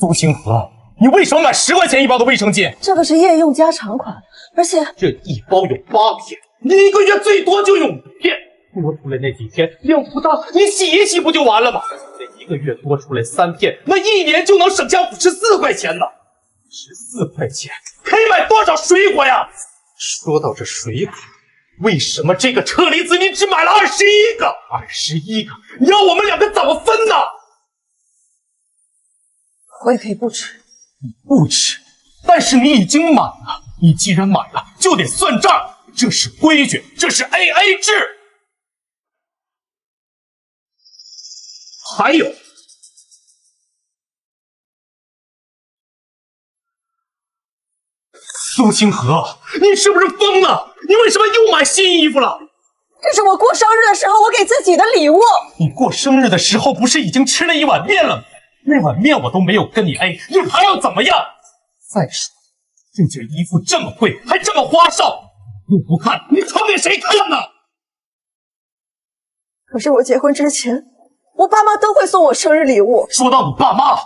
苏清河，你为什么买10块钱一包的卫生巾？这个是夜用加长款，而且这一包有8片，你1个月最多就用5片，多出来那几天量不大，你洗一洗不就完了吗？这1个月多出来3片，那1年就能省下54块钱呢。14块钱可以买多少水果呀？说到这水果，为什么这个车厘子你只买了21个？21个，你要我们2个怎么分呢？我也可以不吃。你不吃，但是你已经买了，你既然买了，就得算账，这是规矩，这是 AA 制。还有，苏清河，你是不是疯了？你为什么又买新衣服了？这是我过生日的时候我给自己的礼物。你过生日的时候不是已经吃了1碗面了吗？那碗面我都没有跟你 A， 你还要怎么样？再说，这件衣服这么贵，还这么花哨，你不看，你穿给谁看呢？可是我结婚之前，我爸妈都会送我生日礼物。说到你爸妈，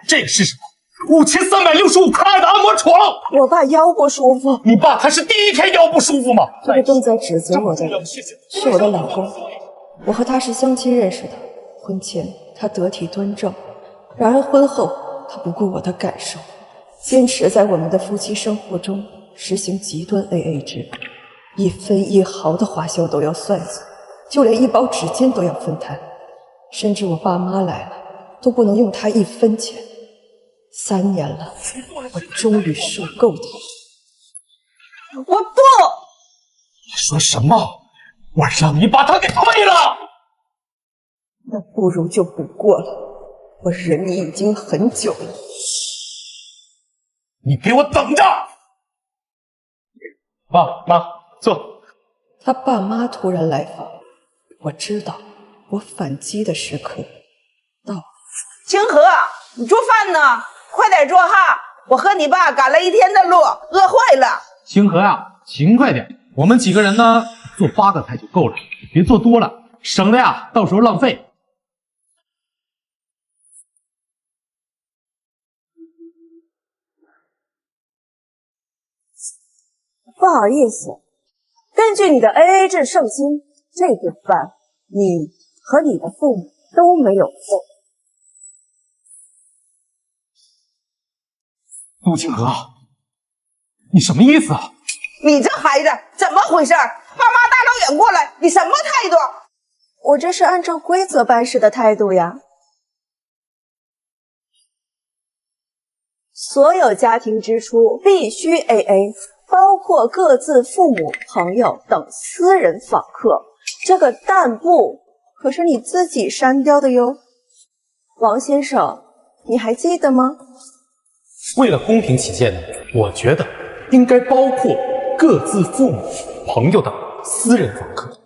这个是什么？5365块的按摩床。我爸腰不舒服。你爸他是第1天腰不舒服吗？这个正在指责我的人是我的老公，我和他是相亲认识的，婚前他得体端正，然而婚后他不顾我的感受，坚持在我们的夫妻生活中实行极端 AA 制，1分1毫的花销都要算计，就连1包纸巾都要分摊，甚至我爸妈来了都不能用他1分钱。3年了，我终于受够了。我不！你说什么？我让你把他给退了！那不如就不过了，我忍你已经很久了。你给我等着！爸妈，坐。他爸妈突然来访，我知道我反击的时刻到了。清河，你做饭呢？快点做哈！我和你爸赶了1天的路，饿坏了。清河呀，勤快点，我们几个人呢，做8个菜就够了，别做多了，省得呀到时候浪费。不好意思，根据你的 AA 制圣经，这顿饭你和你的父母都没有份。陆清河，你什么意思啊？你这孩子怎么回事？爸妈大老远过来，你什么态度？我这是按照规则办事的态度呀。所有家庭支出必须 AA， 包括各自父母、朋友等私人访客。这个弹幕可是你自己删掉的哟，王先生，你还记得吗？为了公平起见呢，我觉得应该包括各自父母、朋友等私人访客。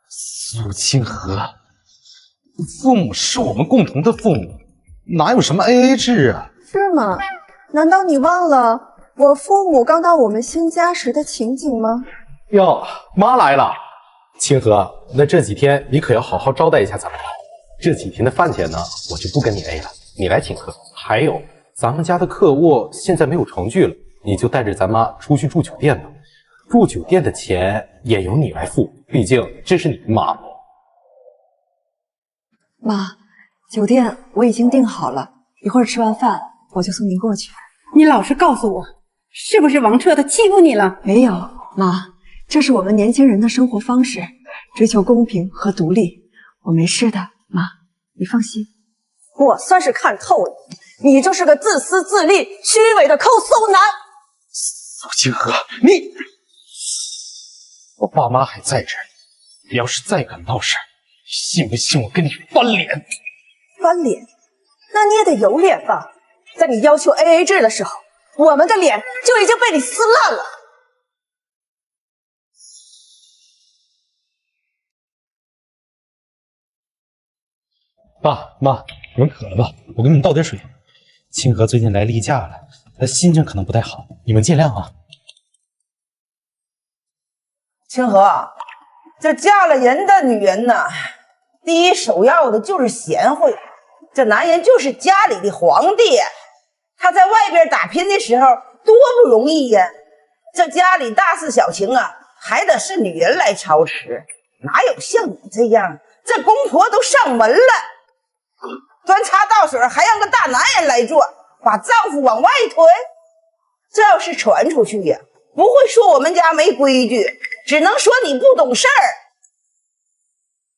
苏清河，父母是我们共同的父母，哪有什么 AA 制啊？是吗？难道你忘了我父母刚到我们新家时的情景吗？哟，妈来了。清河，那这几天你可要好好招待一下咱们了。这几天的饭钱呢，我就不跟你 A 了，你来请客。还有，咱们家的客卧现在没有床具了，你就带着咱妈出去住酒店吧。住酒店的钱也由你来付，毕竟这是你的妈。妈，酒店我已经订好了，一会儿吃完饭我就送您过去。你老实告诉我，是不是王彻他欺负你了？没有，妈，这是我们年轻人的生活方式，追求公平和独立。我没事的，妈，你放心。我算是看透了，你就是个自私自利、虚伪的抠搜男。苏清河，你，我爸妈还在这儿，你要是再敢闹事，信不信我跟你翻脸？翻脸？那你也得有脸吧？在你要求 AA 制的时候，我们的脸就已经被你撕烂了。爸妈，你们渴了吧？我给你们倒点水。清河最近来例假了，他心情可能不太好，你们见谅啊。清河，这嫁了人的女人呐，第一首要的就是贤惠。这男人就是家里的皇帝，他在外边打拼的时候多不容易呀。这家里大事小情啊，还得是女人来操持，哪有像你这样，这公婆都上门了，端茶倒水还让个大男人来做，把丈夫往外推。这要是传出去呀，不会说我们家没规矩，只能说你不懂事儿。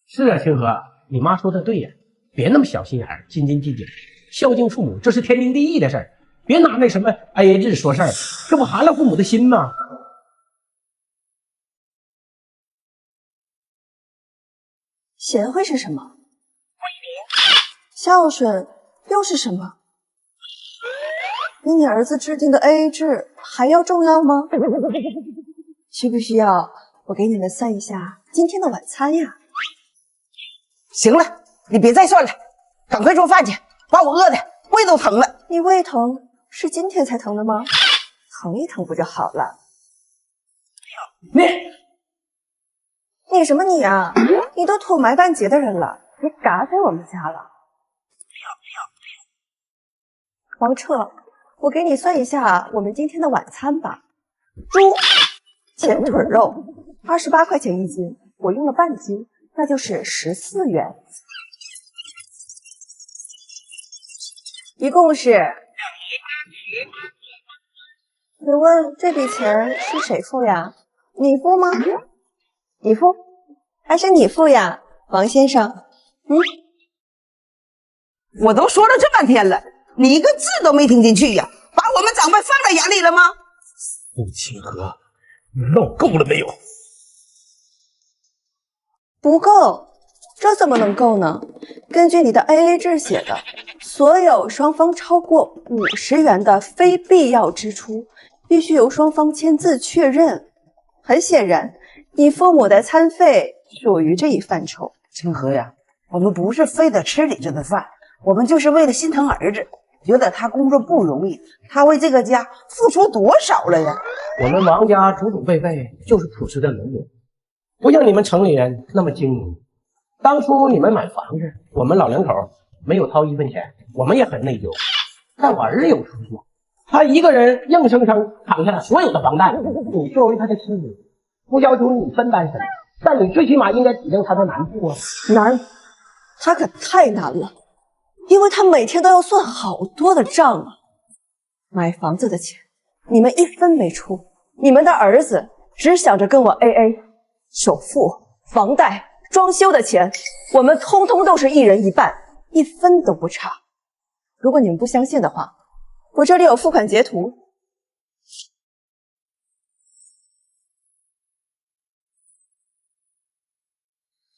是啊，清河，你妈说的对呀，别那么小心眼儿，斤斤计较。孝敬父母这是天经地义的事儿，别拿那什么AA制说事儿，这不寒了父母的心吗？贤惠是什么？孝顺又是什么？比你儿子制定的 AA 制还要重要吗？需不需要我给你们算一下今天的晚餐呀？行了，你别再算了，赶快做饭去，把我饿的胃都疼了。你胃疼是今天才疼的吗？疼一疼不就好了？你什么你啊？你都土埋半截的人了，别嘎在我们家了。王彻，我给你算一下我们今天的晚餐吧。猪前腿肉28块钱一斤，我用了半斤，那就是14元，一共是。请问这笔钱是谁付呀？你付吗？你付？还是你付呀，王先生？我都说了这半天了，你一个字都没听进去呀，把我们长辈放在眼里了吗？陆清河，你闹够了没有？不够，这怎么能够呢？根据你的 AA 制写的，所有双方超过50元的非必要支出，必须由双方签字确认。很显然，你父母的餐费属于这一范畴。清河呀，我们不是非得吃你这顿饭，我们就是为了心疼儿子，觉得他工作不容易，他为这个家付出多少了呀？我们王家祖祖辈辈就是朴实的农民，不像你们城里人那么精明。当初你们买房子，我们老两口没有掏1分钱，我们也很内疚。但我儿子有出息，他一个人硬生生扛下了所有的房贷。你作为他的妻子，不要求你分担什么，但你最起码应该体谅他的难处啊。难，他可太难了，因为他每天都要算好多的账啊。买房子的钱你们一分没出，你们的儿子只想着跟我 AA， 首付、房贷、装修的钱，我们通通都是一人一半，一分都不差。如果你们不相信的话，我这里有付款截图。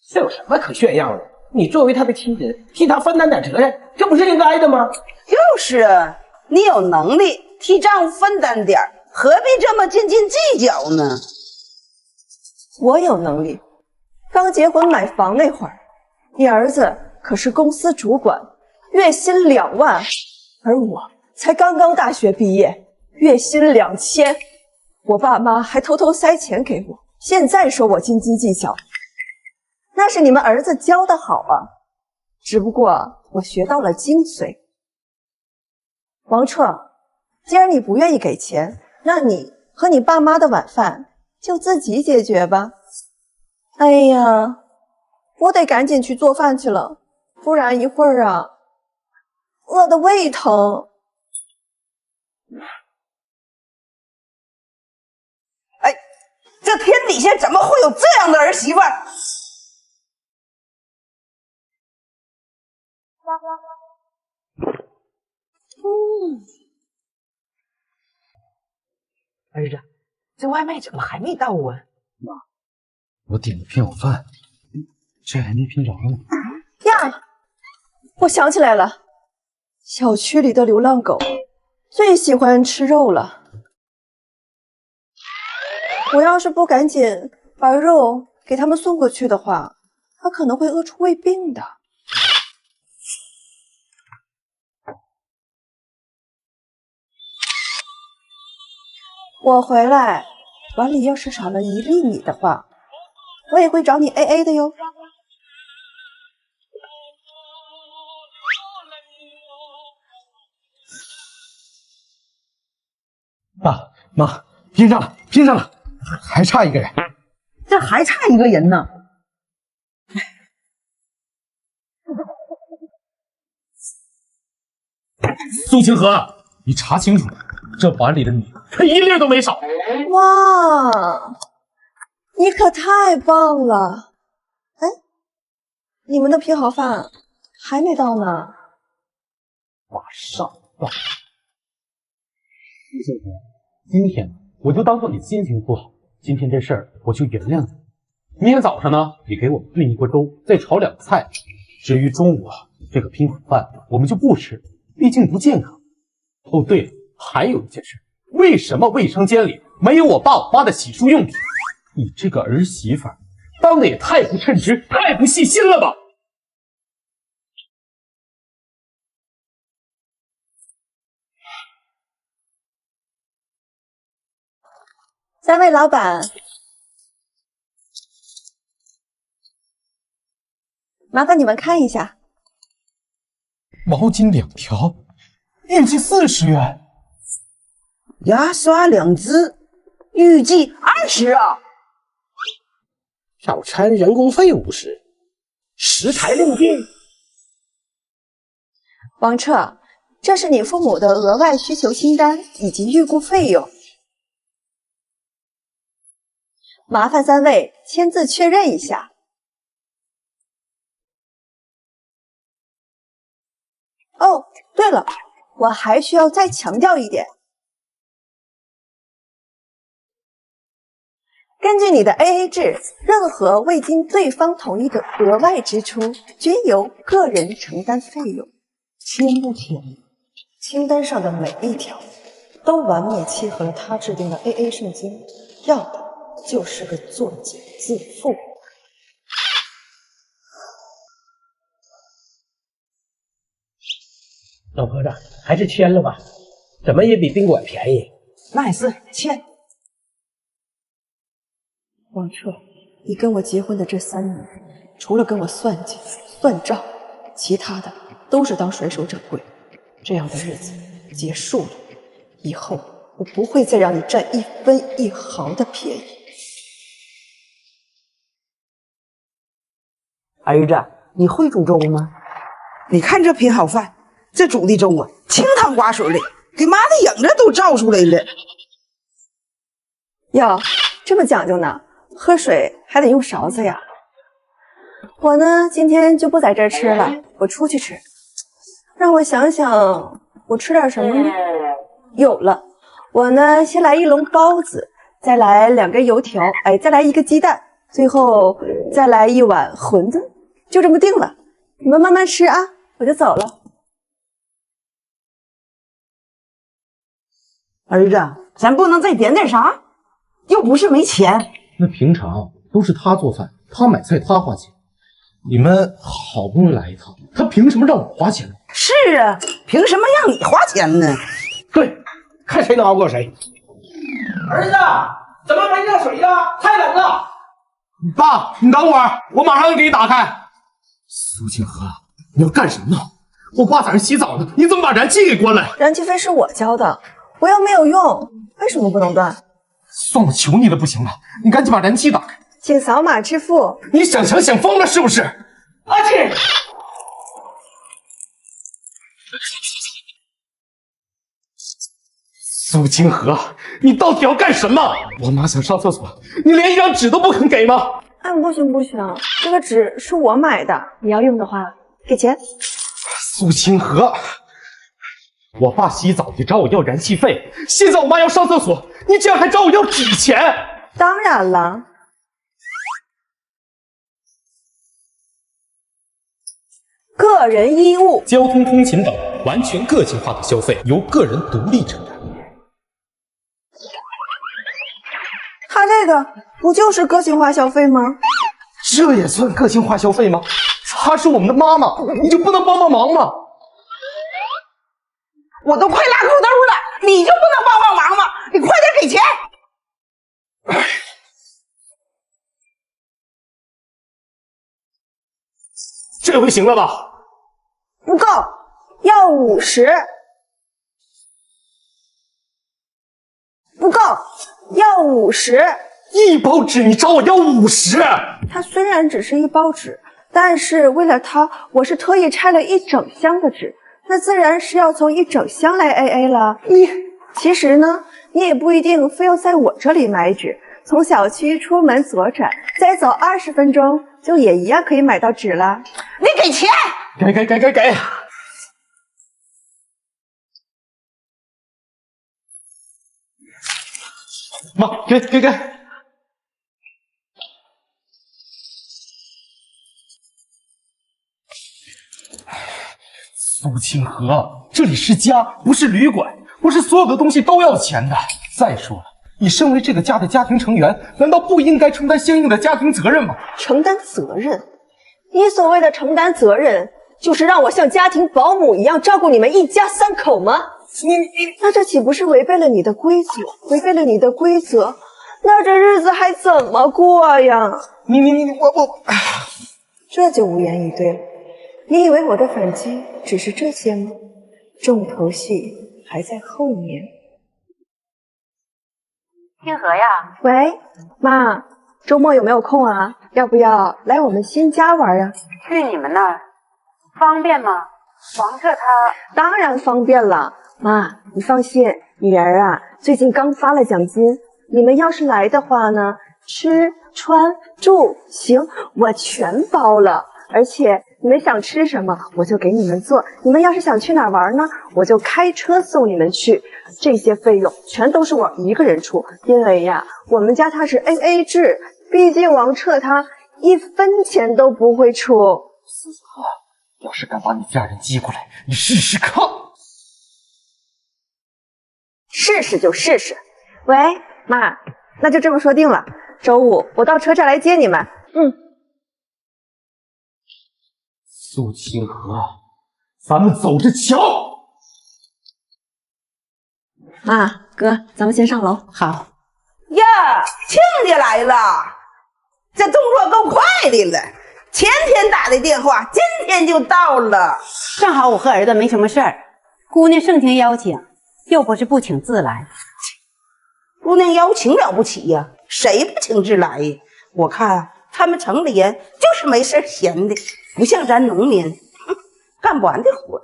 这有什么可炫耀的？你作为他的妻子，替他分担点责任，这不是应该的吗？就是啊，你有能力替丈夫分担点，何必这么斤斤计较呢？我有能力。刚结婚买房那会儿，你儿子可是公司主管，月薪2万，而我才刚刚大学毕业，月薪2000。我爸妈还偷偷塞钱给我，现在说我斤斤计较，那是你们儿子教的好啊，只不过我学到了精髓。王彻，既然你不愿意给钱，那你和你爸妈的晚饭就自己解决吧。哎呀，我得赶紧去做饭去了，不然一会儿啊，饿得胃疼。哎，这天底下怎么会有这样的儿媳妇？儿子，这外卖怎么还没到啊？妈，我点了片晚饭，这还没拼着呢。呀，我想起来了，小区里的流浪狗最喜欢吃肉了。我要是不赶紧把肉给他们送过去的话，它可能会饿出胃病的。我回来，碗里要是少了1粒米的话，我也会找你 AA 的哟。爸妈，拼上了，拼上了，还差一个人。这还差一个人呢。苏清河，你查清楚，这碗里的米可一粒都没少。哇，你可太棒了！哎，你们的拼好饭还没到呢。马上到。苏清河，今天我就当做你心情不好，今天这事儿我就原谅你。明天早上呢，你给我们炖一锅粥，再炒2个菜。至于中午这个拼好饭，我们就不吃，毕竟不健康。哦，对了，还有一件事，为什么卫生间里没有我爸我妈的洗漱用品？你这个儿媳妇当的也太不称职，太不细心了吧！三位老板，麻烦你们看一下，毛巾2条，预计40元。牙刷2支，预计20啊。早餐人工费50，食材另计。王彻，这是你父母的额外需求清单以及预估费用，麻烦三位签字确认一下。哦，对了，我还需要再强调一点。根据你的 AA 制，任何未经对方同意的额外支出均由个人承担费用。签不签？清单上的每一条都完美契合了他制定的 AA 圣经，要的就是个作茧自缚。老婆子，还是签了吧，怎么也比宾馆便宜。那也是，签。王彻，你跟我结婚的这3年，除了跟我算计、算账，其他的都是当水手掌柜。这样的日子结束了，以后我不会再让你占1分1毫的便宜。儿子，你会煮粥吗？你看这拼好饭，这煮的粥啊，清汤寡水的，给妈的影子都照出来了。哟，这么讲究呢？喝水还得用勺子呀。我呢，今天就不在这儿吃了，我出去吃。让我想想，我吃点什么呢？有了，我呢先来1笼包子，再来2根油条，哎，再来1个鸡蛋，最后再来1碗馄饨，就这么定了。你们慢慢吃啊，我就走了。儿子，咱不能再点点啥？又不是没钱。那平常都是他做饭，他买菜，他花钱。你们好不容易来一趟，他凭什么让我花钱呢？是啊，凭什么让你花钱呢？对，看谁能熬过谁。儿子，怎么没热水呀？太冷了。爸，你等会儿，我马上就给你打开。苏清河，你要干什么呢？我爸在这洗澡呢，你怎么把燃气给关了？燃气费是我交的，我又没有用，为什么不能断？算我求你了，不行了，你赶紧把燃气打开。请扫码支付。你想疯了是不是？阿庆，苏清河，你到底要干什么？我妈想上厕所，你连1张纸都不肯给吗？不行不行，这个纸是我买的，你要用的话给钱。苏清河，我爸洗澡就找我要燃气费，现在我妈要上厕所，你这样还找我要纸钱？当然了，个人衣物、交通通勤等完全个性化的消费由个人独立承担。他这个不就是个性化消费吗？这也算个性化消费吗？她是我们的妈妈，你就不能帮帮忙吗？我都快拉裤兜了，你就不能帮帮忙吗？你快点给钱！这回行了吧？不够，要50。不够，要50。一包纸你找我要50？它虽然只是一包纸，但是为了它，我是特意拆了一整箱的纸，那自然是要从一整箱来 AA 了。其实呢，你也不一定非要在我这里买纸，从小区出门左转，再走20分钟，就也一样可以买到纸了。你给钱！给！妈，给！苏清河，这里是家，不是旅馆，不是所有的东西都要钱的。再说了，你身为这个家的家庭成员，难道不应该承担相应的家庭责任吗？承担责任？你所谓的承担责任，就是让我像家庭保姆一样照顾你们一家3口吗？那这岂不是违背了你的规则？违背了你的规则，那这日子还怎么过呀？我，这就无言以对了。你以为我的反击只是这些吗？重头戏还在后面。清河呀，喂，妈，周末有没有空啊？要不要来我们新家玩啊？去你们那儿方便吗？王彻他当然方便了，妈，你放心，女儿啊最近刚发了奖金，你们要是来的话呢，吃穿住行我全包了。而且你们想吃什么，我就给你们做。你们要是想去哪儿玩呢，我就开车送你们去。这些费用全都是我一个人出，因为呀，我们家它是 AA 制，毕竟王彻他1分钱都不会出。苏清河，要是敢把你家人寄过来，你试试看。试试就试试。喂，妈，那就这么说定了。周5我到车站来接你们。苏清河，咱们走着瞧。妈，哥，咱们先上楼。好呀，亲家来了，这动作够快的了。前天打的电话，今天就到了。正好我和儿子没什么事儿，姑娘盛情邀请，又不是不请自来。姑娘邀请了不起呀，谁不请自来呀？我看他们城里人就是没事闲的，不像咱农民干不完的活。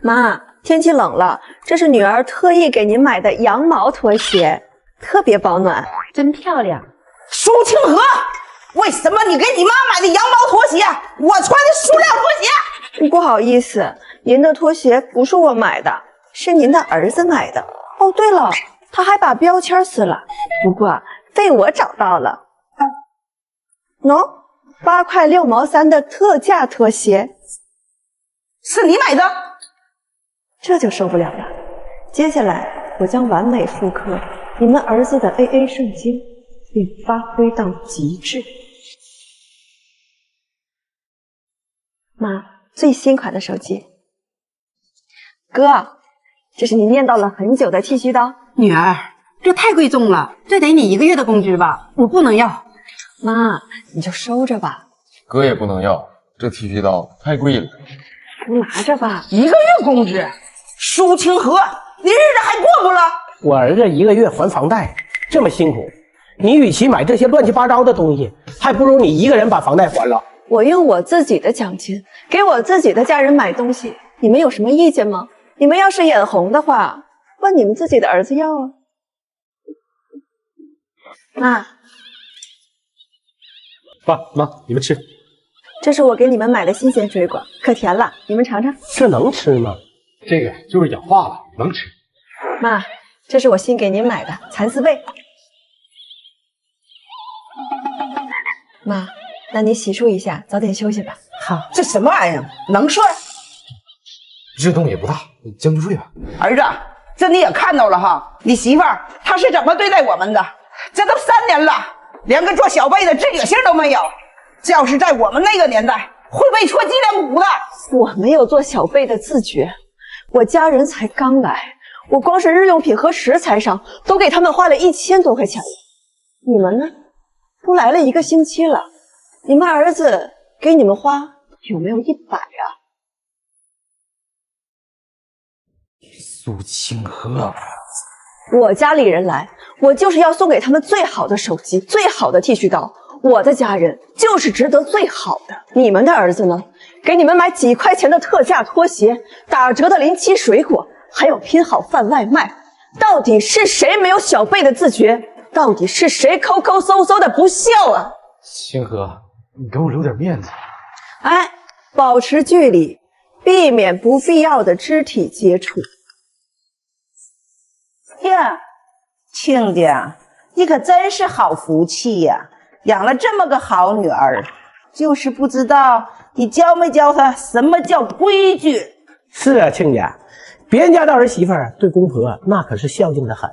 妈，天气冷了，这是女儿特意给您买的羊毛拖鞋，特别保暖，真漂亮。苏清河，为什么你给你妈买的羊毛拖鞋，我穿的塑料拖鞋？不好意思，您的拖鞋不是我买的，是您的儿子买的。哦，对了，他还把标签撕了，不过被我找到了。喏，8块6毛3的特价拖鞋，是你买的？这就受不了了。接下来我将完美复刻你们儿子的 AA 圣经，并发挥到极致。妈，最新款的手机。哥，这是你念叨了很久的剃须刀。女儿，这太贵重了，这得你1个月的工资吧？我不能要。妈，你就收着吧。哥也不能要，这剃须刀太贵了。拿着吧。1个月工资，苏清河，你日子还过不了？我儿子1个月还房贷，这么辛苦，你与其买这些乱七八糟的东西，还不如你一个人把房贷还了。我用我自己的奖金给我自己的家人买东西，你们有什么意见吗？你们要是眼红的话，问你们自己的儿子要啊。妈，爸妈，你们吃。这是我给你们买的新鲜水果，可甜了，你们尝尝。这能吃吗？这个就是氧化了，能吃。妈，这是我新给您买的蚕丝被。妈，那你洗漱一下，早点休息吧。好，这什么玩意儿？能睡？日动也不大，将就睡吧。儿子，这你也看到了哈，你媳妇儿她是怎么对待我们的？这都3年了，连个做小辈的自觉性都没有。这要是在我们那个年代，会被戳脊梁骨的。我没有做小辈的自觉，我家人才刚来，我光是日用品和食材上都给他们花了1000多块钱了。你们呢？都来了1个星期了，你们儿子给你们花有没有100啊？苏清河，我家里人来，我就是要送给他们最好的手机、最好的剃须刀。我的家人就是值得最好的。你们的儿子呢？给你们买几块钱的特价拖鞋，打折的临期水果，还有拼好饭外卖。到底是谁没有小辈的自觉？到底是谁抠抠搜搜的不孝啊？清河，你给我留点面子。哎，保持距离，避免不必要的肢体接触。呀，亲家，你可真是好福气呀，养了这么个好女儿。就是不知道你教没教她什么叫规矩。是啊，亲家，别人家的儿媳妇对公婆那可是孝敬的很。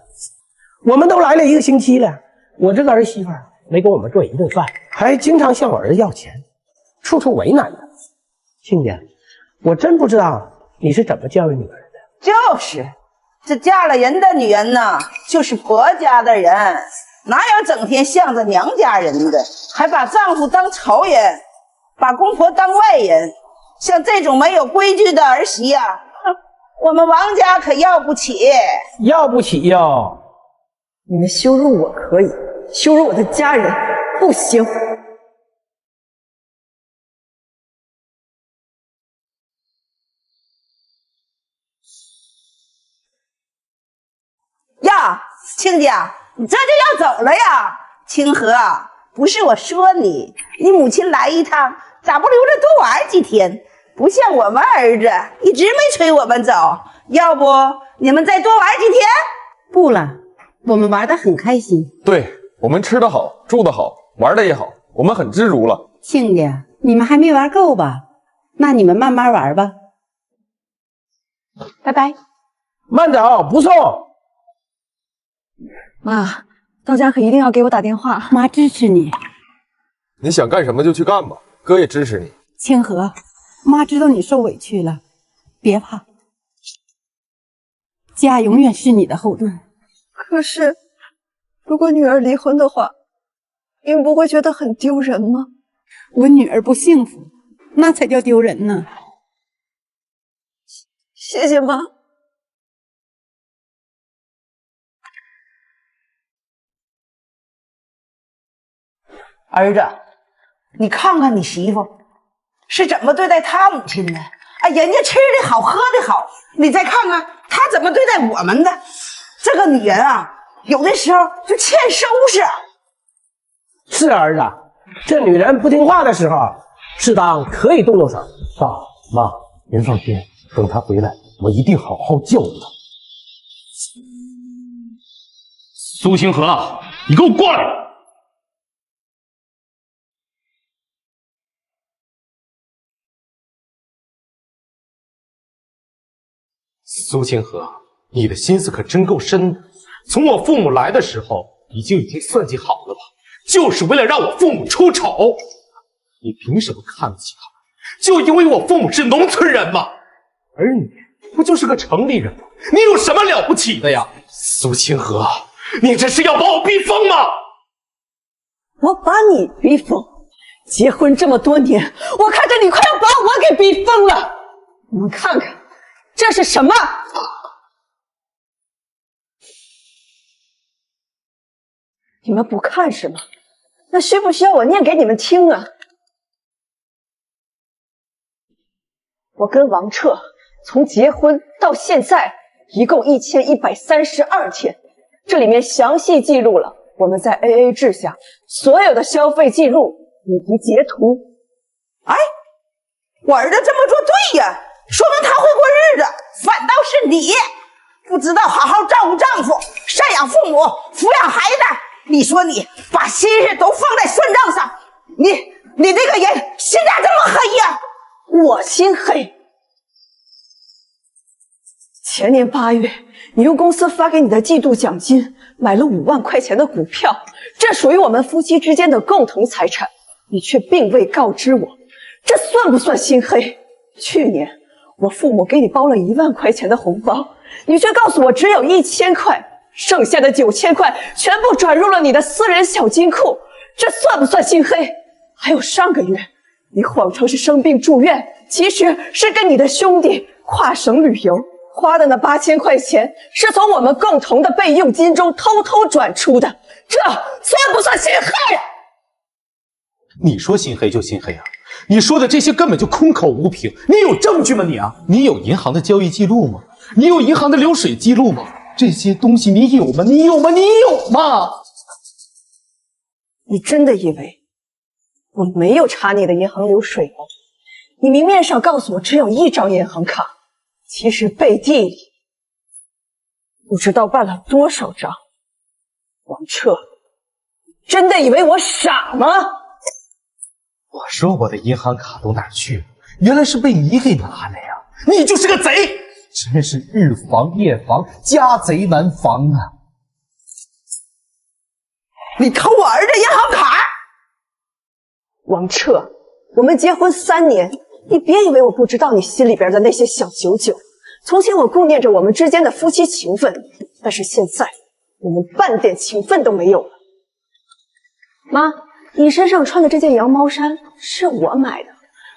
我们都来了1个星期了，我这个儿媳妇没给我们做一顿饭，还经常向我儿子要钱，处处为难他。亲家，我真不知道你是怎么教育女儿的。就是这嫁了人的女人呢，就是婆家的人，哪有整天向着娘家人的，还把丈夫当仇人，把公婆当外人。像这种没有规矩的儿媳呀，我们王家可要不起。要不起哟。你们羞辱我可以，羞辱我的家人不行。呀，亲家，你这就要走了呀？清河，不是我说你，你母亲来一趟，咋不留着多玩几天？不像我们儿子一直没催我们走，要不你们再多玩几天？不了，我们玩得很开心。对，我们吃得好，住得好，玩得也好，我们很知足了。亲家，你们还没玩够吧？那你们慢慢玩吧。拜拜。慢走，不送。妈，到家可一定要给我打电话。妈支持你。你想干什么就去干吧，哥也支持你。清河，妈知道你受委屈了，别怕，家永远是你的后盾。可是，如果女儿离婚的话，你们不会觉得很丢人吗？我女儿不幸福，那才叫丢人呢。谢谢妈。儿子，你看看你媳妇是怎么对待她母亲的？哎，人家吃的好，喝的好，你再看看她怎么对待我们的。这个女人啊，有的时候就欠收拾。是儿子，这女人不听话的时候，适当可以动动手。爸妈，您放心，等她回来，我一定好好教育她。苏清河，你给我过来！苏清河，你的心思可真够深的。从我父母来的时候，已经算计好了吧？就是为了让我父母出丑。你凭什么看不起他们？就因为我父母是农村人吗？而你不就是个城里人吗？你有什么了不起的呀？苏清河，你这是要把我逼疯吗？我把你逼疯？结婚这么多年，我看着你快要把我给逼疯了。你们看看，这是什么？你们不看是吗？那需不需要我念给你们听啊？我跟王彻从结婚到现在，一共1132天，这里面详细记录了我们在 AA 制下所有的消费记录以及截图。哎，我儿子这么做对呀，说明他会过日子，反倒是你不知道好好照顾丈夫，赡养父母，抚养孩子。你说你把心思都放在算账上，你这个人心咋这么黑呀？我心黑。前年8月，你用公司发给你的季度奖金买了5万块钱的股票，这属于我们夫妻之间的共同财产，你却并未告知我，这算不算心黑？去年我父母给你包了1万块钱的红包，你却告诉我只有1000块，剩下的9000块全部转入了你的私人小金库，这算不算心黑？还有上个月，你谎称是生病住院，其实是跟你的兄弟跨省旅游，花的那8000块钱是从我们共同的备用金中偷偷转出的，这算不算心黑啊？你说心黑就心黑啊！你说的这些根本就空口无凭，你有证据吗你啊？你有银行的交易记录吗？你有银行的流水记录吗？这些东西你有吗？你有吗？你有吗？你真的以为我没有查你的银行流水吗？你明面上告诉我只有1张银行卡，其实背地里不知道办了多少张。王彻，真的以为我傻吗？我说我的银行卡都哪儿去了？原来是被你给拿了呀！你就是个贼，真是日防夜防，家贼难防啊！你偷我儿子银行卡！王彻，我们结婚3年，你别以为我不知道你心里边的那些小九九。从前我顾念着我们之间的夫妻情分，但是现在我们半点情分都没有了。妈，你身上穿的这件羊毛衫是我买的，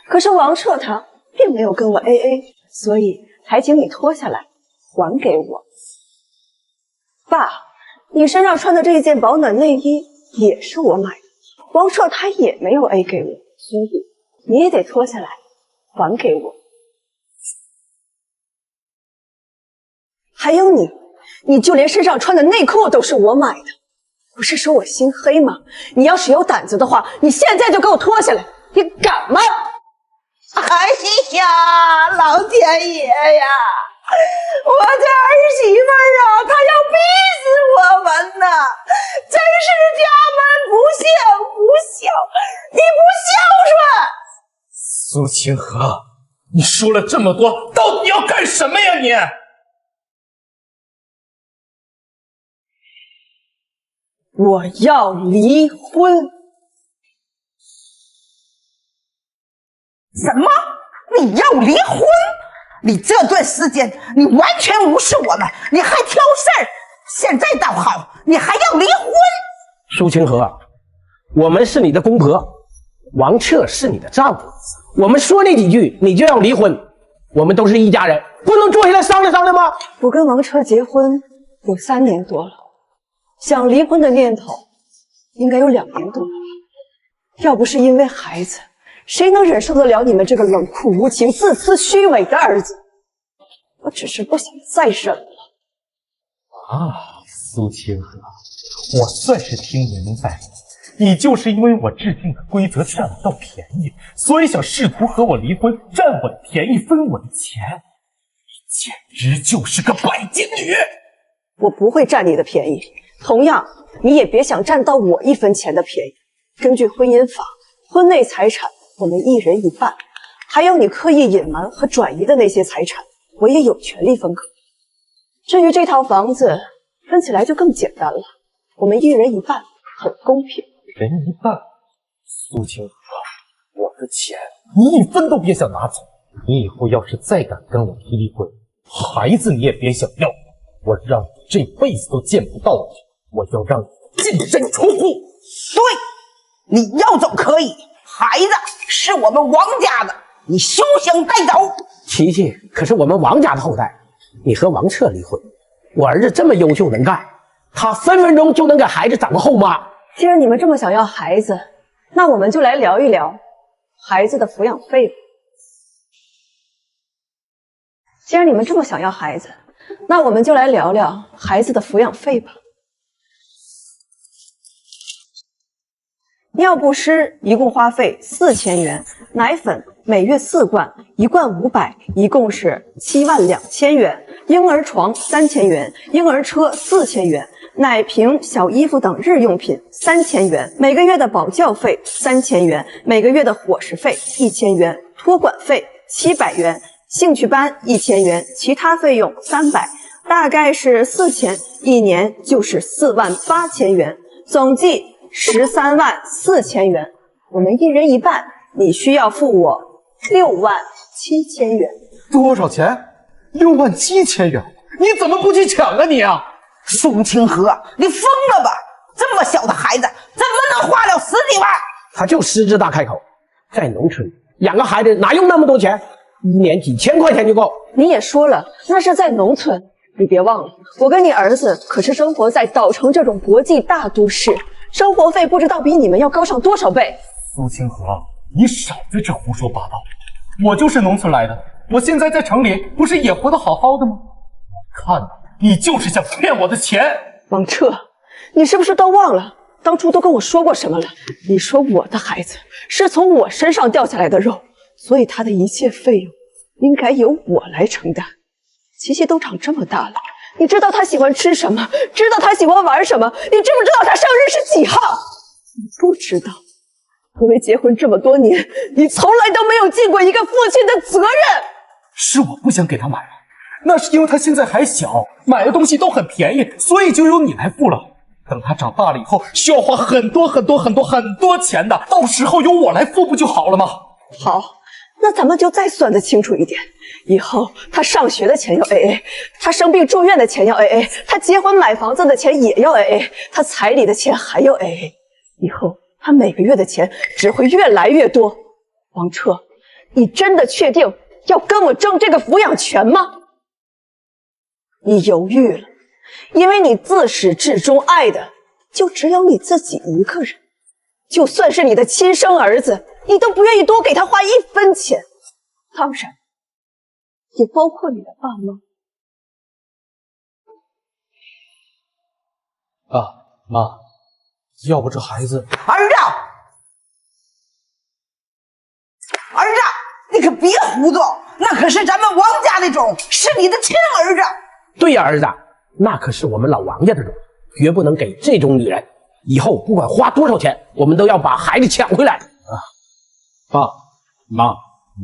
可是王彻他并没有跟我 AA， 所以还请你脱下来还给我。爸，你身上穿的这一件保暖内衣也是我买的，王彻他也没有 A 给我，所以你也得脱下来还给我。还有你就连身上穿的内裤都是我买的，不是说我心黑吗？你要是有胆子的话，你现在就给我脱下来，你敢吗？哎呀，老天爷呀！我这儿媳妇啊，她要逼死我们呐！真是家门不幸不孝，你不孝顺！苏清河，你说了这么多，到底要干什么呀你？我要离婚。什么？你要离婚？你这段时间你完全无视我们，你还挑事儿。现在倒好，你还要离婚？苏清河，我们是你的公婆，王彻是你的丈夫，我们说那几句你就要离婚，我们都是一家人，不能坐下来商量商量吗？我跟王彻结婚有3年多了，想离婚的念头应该有2年多了吧。要不是因为孩子，谁能忍受得了你们这个冷酷无情、自私虚伪的儿子？我只是不想再忍了。啊，苏清河，我算是听明白了，你就是因为我制定的规则占不到便宜，所以想试图和我离婚，占我的便宜，分我的钱。你简直就是个拜金女！我不会占你的便宜，同样，你也别想占到我1分钱的便宜。根据婚姻法，婚内财产我们1人1半，还有你刻意隐瞒和转移的那些财产，我也有权利分割。至于这套房子，分起来就更简单了，我们1人1半，很公平。人一半，苏清河，我的钱你1分都别想拿走。你以后要是再敢跟我提离婚，孩子你也别想要，我让你这辈子都见不到我，我要让你净身出户。对，你要走可以，孩子是我们王家的，你休想带走。琪琪可是我们王家的后代，你和王彻离婚，我儿子这么优秀能干，他分分钟就能给孩子找个后妈。既然你们这么想要孩子，那我们就来聊一聊孩子的抚养费吧。既然你们这么想要孩子，那我们就来聊聊孩子的抚养费吧。尿不湿一共花费4000元，奶粉每月4罐，1罐500，一共是72000元。婴儿床3000元，婴儿车4000元，奶瓶、小衣服等日用品3000元，每个月的保教费3000元，每个月的伙食费1000元，托管费700元，兴趣班1000元，其他费用300，大概是4000，一年就是48000元，总计134000元。我们1人1半，你需要付我67000元。多少钱？67000元！你怎么不去抢啊你啊！苏清河，你疯了吧？这么小的孩子，怎么能花了10几万？他就狮子大开口，在农村养个孩子哪用那么多钱？ 1年几千块钱就够。你也说了，那是在农村，你别忘了，我跟你儿子可是生活在岛城这种国际大都市，生活费不知道比你们要高上多少倍。苏清河，你少在这胡说八道！我就是农村来的，我现在在城里不是也活得好好的吗？我看你就是想骗我的钱。王彻，你是不是都忘了当初都跟我说过什么了？你说我的孩子是从我身上掉下来的肉，所以他的一切费用应该由我来承担。琪琪都长这么大了，你知道他喜欢吃什么，知道他喜欢玩什么，你知不知道他生日是几号？你不知道，因为结婚这么多年，你从来都没有尽过一个父亲的责任。是我不想给他买了，那是因为他现在还小，买的东西都很便宜，所以就由你来付了。等他长大了以后，需要花很多钱的，到时候由我来付不就好了吗？好，那咱们就再算得清楚一点。以后他上学的钱要 AA， 他生病住院的钱要 AA， 他结婚买房子的钱也要 AA， 他彩礼的钱还要 AA。以后他每个月的钱只会越来越多。王彻，你真的确定要跟我争这个抚养权吗？你犹豫了，因为你自始至终爱的就只有你自己一个人，就算是你的亲生儿子，你都不愿意多给他花1分钱，当然也包括你的爸妈。爸妈，要不这孩子……儿子，儿子，你可别胡诌，那可是咱们王家的种，是你的亲儿子。对呀，儿子，那可是我们老王家的种，绝不能给这种女人。以后不管花多少钱，我们都要把孩子抢回来。爸妈，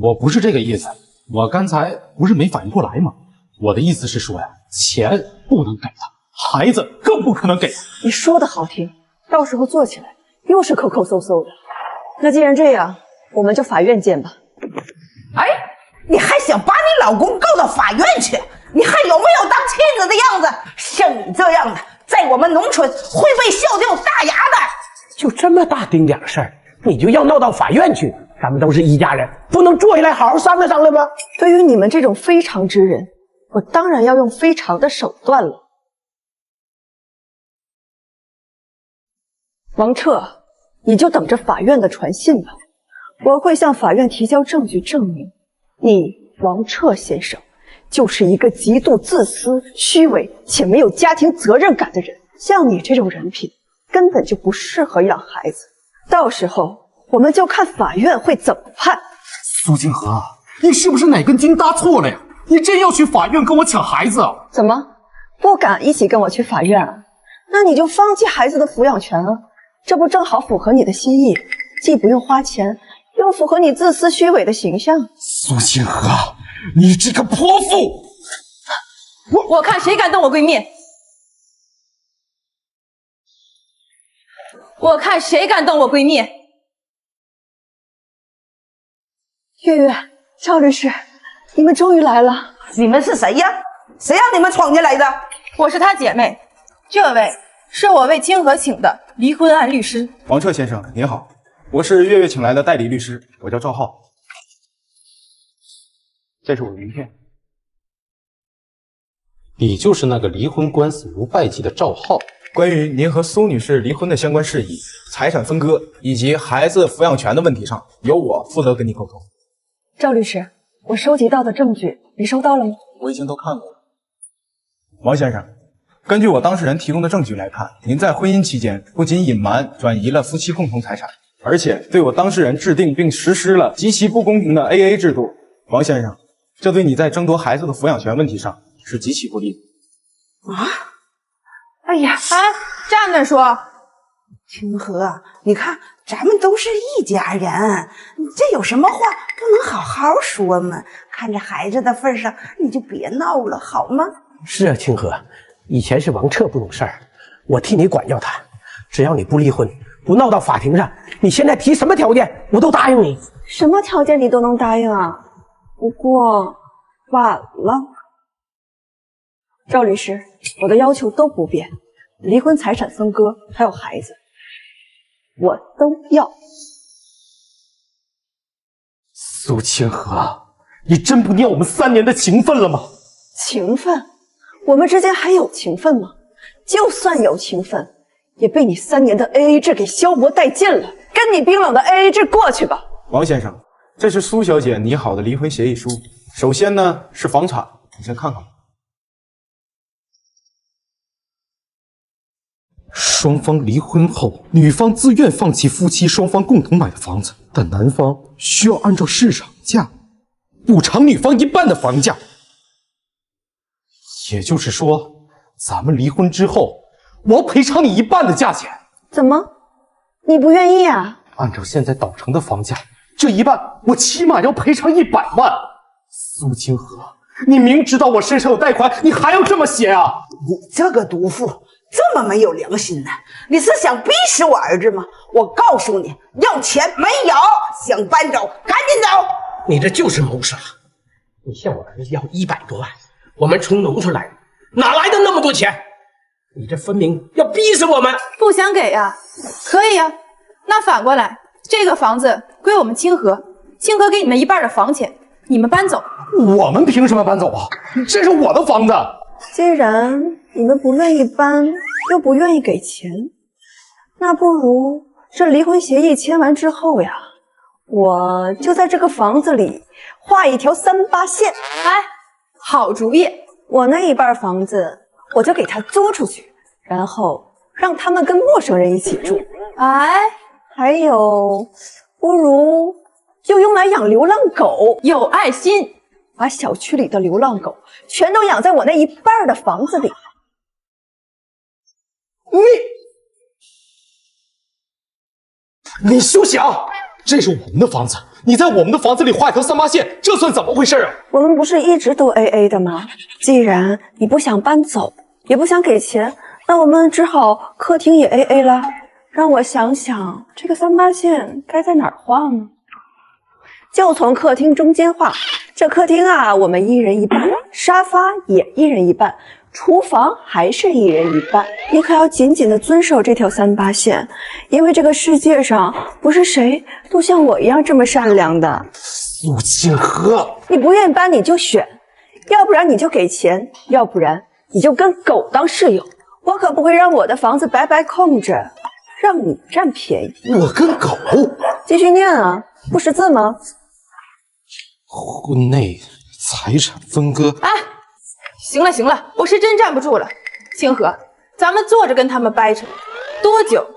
我不是这个意思，我刚才不是没反应过来吗？我的意思是说呀，钱不能给他，孩子更不可能给他。你说的好听，到时候做起来又是抠抠搜搜的。那既然这样，我们就法院见吧。哎，你还想把你老公告到法院去？你还有没有当妻子的样子？像你这样的，在我们农村会被笑掉大牙的。就这么大丁点事儿，你就要闹到法院去？咱们都是一家人，不能坐下来好好商量商量吗？对于你们这种非常之人，我当然要用非常的手段了。王彻，你就等着法院的传信吧。我会向法院提交证据证明，你王彻先生就是一个极度自私、虚伪且没有家庭责任感的人。像你这种人品，根本就不适合养孩子。到时候我们就看法院会怎么判。苏清河，你是不是哪根筋搭错了呀？你真要去法院跟我抢孩子啊？怎么不敢一起跟我去法院啊？那你就放弃孩子的抚养权啊，这不正好符合你的心意，既不用花钱，又符合你自私虚伪的形象。苏清河，你这个泼妇！我看谁敢动我闺蜜！我看谁敢动我闺蜜！月月，赵律师，你们终于来了。你们是谁呀？谁让你们闯进来的？我是她姐妹，这位是我为清河请的离婚案律师。王彻先生您好，我是月月请来的代理律师，我叫赵浩。这是我的名片。你就是那个离婚官司如败绩的赵浩。关于您和苏女士离婚的相关事宜、财产分割以及孩子抚养权的问题上，由我负责跟你沟通。赵律师，我收集到的证据你收到了吗？我已经都看过了。王先生，根据我当事人提供的证据来看，您在婚姻期间不仅隐瞒转移了夫妻共同财产，而且对我当事人制定并实施了极其不公平的 AA 制度。王先生，这对你在争夺孩子的抚养权问题上是极其不利的。啊！哎呀，站着说。清河，你看咱们都是一家人，你这有什么话不能好好说吗？看着孩子的份上，你就别闹了，好吗？是啊，清河，以前是王彻不懂事儿，我替你管教他。只要你不离婚，不闹到法庭上，你现在提什么条件，我都答应你。什么条件你都能答应啊？不过晚了。赵律师，我的要求都不变，离婚、财产分割还有孩子，我都要。苏清河，你真不念我们3年的情分了吗？情分？我们之间还有情分吗？就算有情分，也被你3年的 AA 制给消磨殆尽了。跟你冰冷的 AA 制过去吧。王先生，这是苏小姐拟好的离婚协议书。首先呢是房产，你先看看吧。双方离婚后，女方自愿放弃夫妻双方共同买的房子，但男方需要按照市场价补偿女方1半的房价。也就是说，咱们离婚之后，我要赔偿你1半的价钱。怎么，你不愿意啊？按照现在岛城的房价，这1半我起码要赔偿100万。苏清河，你明知道我身上有贷款，你还要这么写啊？你这个毒妇这么没有良心呢？你是想逼死我儿子吗？我告诉你，要钱没有，想搬走赶紧走。你这就是谋杀！你向我儿子要100多万，我们从农村来的，哪来的那么多钱？你这分明要逼死我们！不想给呀？可以呀。那反过来，这个房子归我们清河，清河给你们1半的房钱，你们搬走。我们凭什么搬走啊？这是我的房子。既然你们不愿意搬，又不愿意给钱，那不如这离婚协议签完之后呀，我就在这个房子里画一条38线。哎，好主意！我那1半房子我就给他租出去，然后让他们跟陌生人一起住。哎，还有，不如就用来养流浪狗，有爱心。把小区里的流浪狗全都养在我那1半的房子里。你休想！这是我们的房子，你在我们的房子里画一条38线，这算怎么回事啊？我们不是一直都 AA 的吗？既然你不想搬走，也不想给钱，那我们只好客厅也 AA 了。让我想想，这个38线该在哪儿画呢？就从客厅中间画。这客厅啊，我们1人1半，沙发也1人1半，厨房还是1人1半。你可要紧紧地遵守这条38线，因为这个世界上不是谁都像我一样这么善良的。苏清河，你不愿意搬你就选，要不然你就给钱，要不然你就跟狗当室友。我可不会让我的房子白白空着，让你占便宜。我跟狗？继续念啊，不识字吗？婚内财产分割。哎，行了行了，我是真站不住了。清河，咱们坐着跟他们掰扯，多久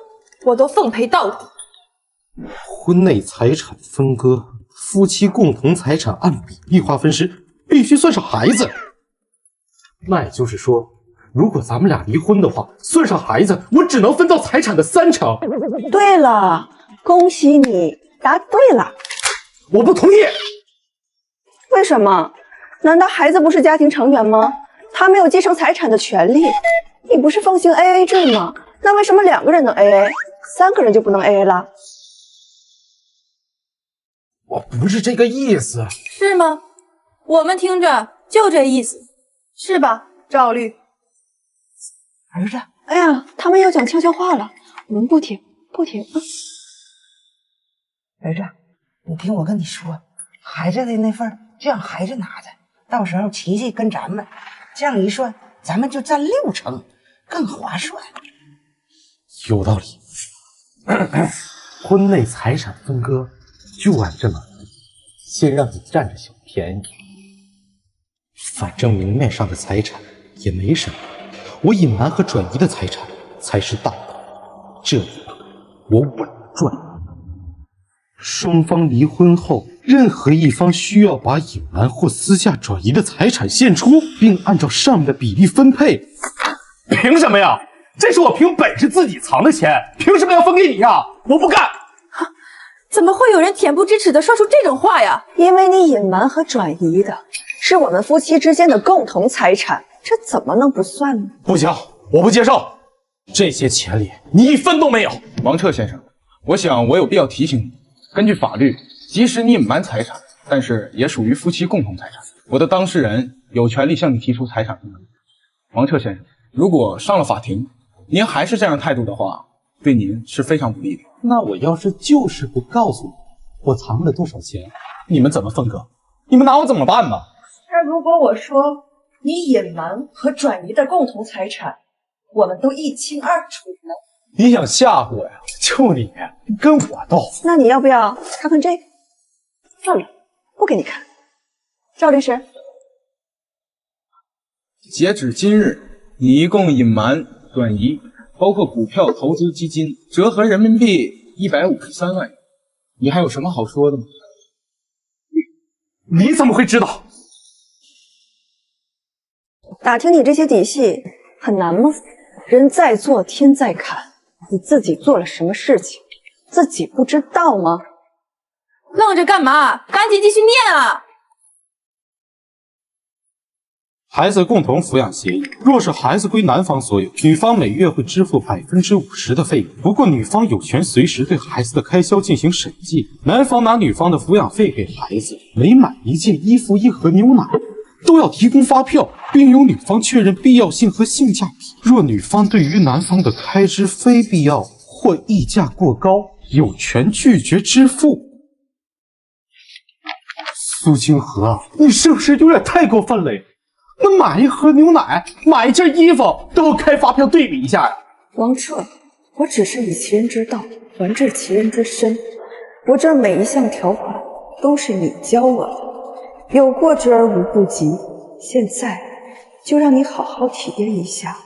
我都奉陪到底。婚内财产分割，夫妻共同财产按比例划分时，必须算上孩子。那也就是说，如果咱们俩离婚的话，算上孩子，我只能分到财产的30%。对了，恭喜你答对了。我不同意。为什么？难道孩子不是家庭成员吗？他没有继承财产的权利。你不是奉行 AA 制吗？那为什么2个人能 AA，3个人就不能 AA 了？我不是这个意思。是吗？我们听着就这意思，是吧，赵律？儿子，哎呀，他们要讲悄悄话了，我们不听啊！儿子，你听我跟你说，孩子的那份就让孩子拿着，到时候琪琪跟咱们，这样一算，咱们就占60%，更划算。有道理。婚内财产分割就按这么分，先让你占着小便宜。反正明面上的财产也没什么，我隐瞒和转移的财产才是大头，这一步我稳赚。双方离婚后，任何一方需要把隐瞒或私下转移的财产献出，并按照上面的比例分配。凭什么呀？这是我凭本事自己藏的钱，凭什么要分给你呀？我不干！怎么会有人恬不知耻的说出这种话呀？因为你隐瞒和转移的是我们夫妻之间的共同财产，这怎么能不算呢？不行，我不接受！这些钱里你1分都没有。王彻先生，我想我有必要提醒你，根据法律，即使你隐瞒财产，但是也属于夫妻共同财产。我的当事人有权利向你提出财产分割。王彻先生，如果上了法庭，您还是这样态度的话，对您是非常不利的。那我要是就是不告诉你我藏了多少钱，你们怎么分割？你们拿我怎么办呢？那如果我说你隐瞒和转移的共同财产，我们都一清二楚呢？你想吓唬我呀？就你跟我斗？那你要不要看看这个？算了，不给你看。赵律师，截止今日，你一共隐瞒、转移，包括股票投资基金，折合人民币153万元。你还有什么好说的吗？你怎么会知道？打听你这些底细很难吗？人在做天在看，你自己做了什么事情，自己不知道吗？愣着干嘛？赶紧继续念啊！孩子共同抚养协议，若是孩子归男方所有，女方每月会支付50%的费用。不过女方有权随时对孩子的开销进行审计。男方拿女方的抚养费给孩子，每买一件衣服、一盒牛奶，都要提供发票，并由女方确认必要性和性价比。若女方对于男方的开支非必要或溢价过高，有权拒绝支付。苏清河，你是不是有点太过分了呀？那买一盒牛奶，买一件衣服都要开发票对比一下呀！王彻，我只是以其人之道还治其人之身，我这每一项条款都是你教我的，有过之而无不及。现在就让你好好体验一下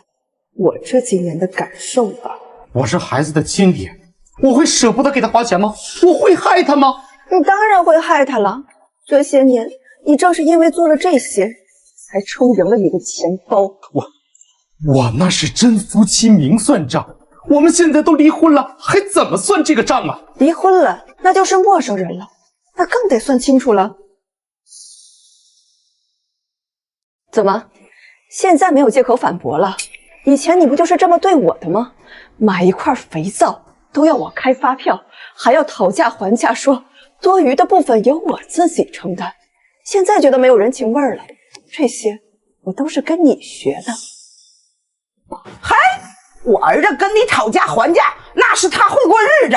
我这几年的感受吧。我是孩子的亲爹，我会舍不得给他花钱吗？我会害他吗？你当然会害他了。这些年，你正是因为做了这些，才充盈了你的钱包。我那是真夫妻明算账，我们现在都离婚了，还怎么算这个账啊？离婚了，那就是陌生人了，那更得算清楚了。怎么，现在没有借口反驳了？以前你不就是这么对我的吗？买一块肥皂都要我开发票，还要讨价还价，说多余的部分由我自己承担。现在觉得没有人情味了，这些我都是跟你学的。嗨，我儿子跟你讨价还价，那是他会过日子，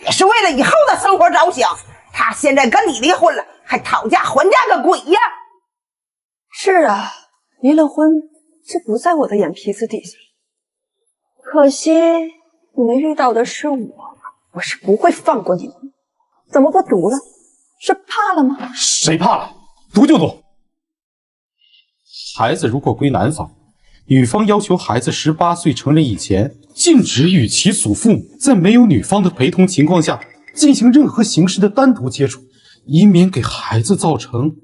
也是为了以后的生活着想。他现在跟你离婚了，还讨价还价个鬼呀！是啊，离了婚，这不在我的眼皮子底下。可惜你们遇到的是我是不会放过你们。怎么不读了？是怕了吗？谁怕了？读就读。孩子如果归男方，女方要求孩子18岁成人以前，禁止与其祖父母在没有女方的陪同情况下进行任何形式的单独接触，以免给孩子造成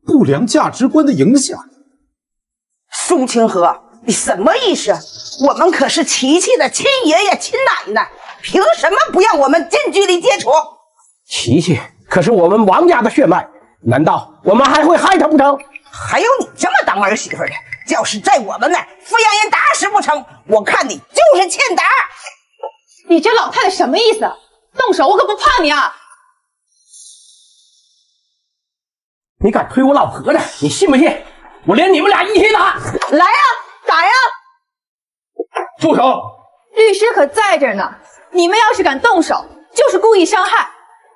不良价值观的影响。宋清河，你什么意思？我们可是琪琪的亲爷爷亲奶奶，凭什么不让我们近距离接触？琪琪可是我们王家的血脉，难道我们还会害他不成？还有你这么当儿媳妇的，要是在我们那儿非让人打死不成，我看你就是欠打。你这老太太什么意思？动手我可不怕你啊！你敢推我老婆子，你信不信我连你们俩一起打？来呀，打呀！住手！律师可在这儿呢，你们要是敢动手，就是故意伤害，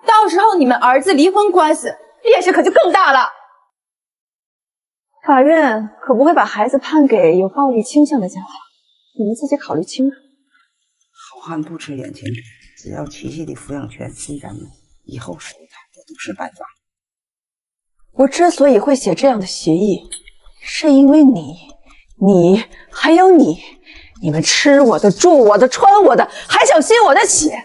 到时候你们儿子离婚官司烈士可就更大了。法院可不会把孩子判给有暴力倾向的家长，你们自己考虑清楚。好汉不吃眼前人，只要琪琪的抚养权归咱们，以后谁打的都是办法。我之所以会写这样的协议，是因为你还有你们吃我的、住我的、穿我的，还想吸我的血，